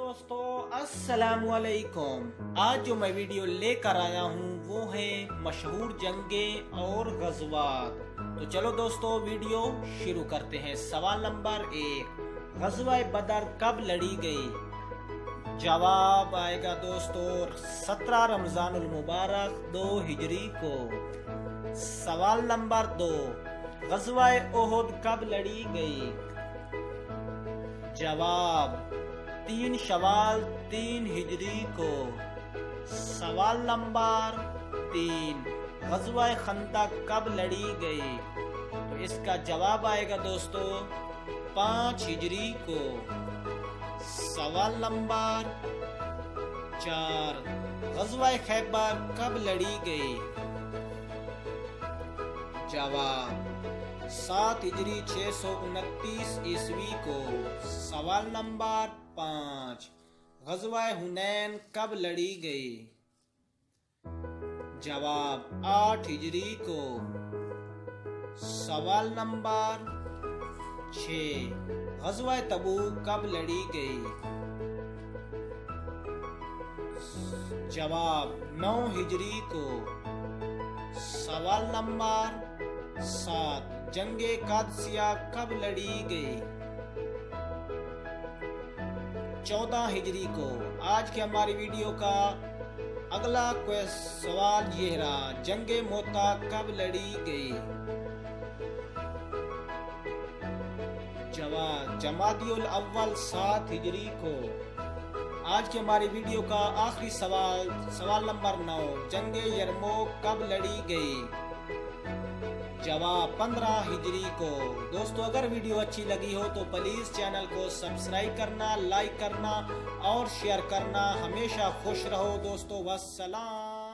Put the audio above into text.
दोस्तों अस्सलामुअलैकुम। आज जो मैं वीडियो लेकर आया हूँ वो है मशहूर जंगें और गज़वात। तो चलो दोस्तों वीडियो शुरू करते हैं। सवाल नंबर 1, गज़वा बदर कब लड़ी गई? जवाब आएगा दोस्तों 17 रमज़ानुल मुबारक 2 हिजरी को। सवाल नंबर 2, गज़वा ओहद कब लड़ी गई? जवाब 3 शवाल 3 हिजरी को। सवाल नंबर 3, गज़वा खंदक कब लड़ी गई? तो इसका जवाब आएगा दोस्तों 5 हिजरी को। सवाल नंबर 4, गज़वा खैबर कब लड़ी गई? जवाब 7 हिजरी 629 ईस्वी को। सवाल नंबर 5, गज़वा हुनैन कब लड़ी गई? जवाब 8 हिजरी को। सवाल नंबर 6, गज़वा तबूक कब लड़ी गई? जवाब 9 हिजरी को। सवाल नंबर 7, जंगे कादसिया कब लड़ी गई? 14 हिजरी को। आज की हमारी वीडियो का अगला सवाल ये रहा, जंगे मोता कब लड़ी गई? जवाब जमादियुल अव्वल 7 हिजरी को। आज की हमारी वीडियो का आखिरी सवाल नंबर 9, जंगे यरमूक कब लड़ी गई? जवाब 15 हिजरी को। दोस्तों अगर वीडियो अच्छी लगी हो तो प्लीज़ चैनल को सब्सक्राइब करना, लाइक करना और शेयर करना। हमेशा खुश रहो दोस्तों। वस्सलाम।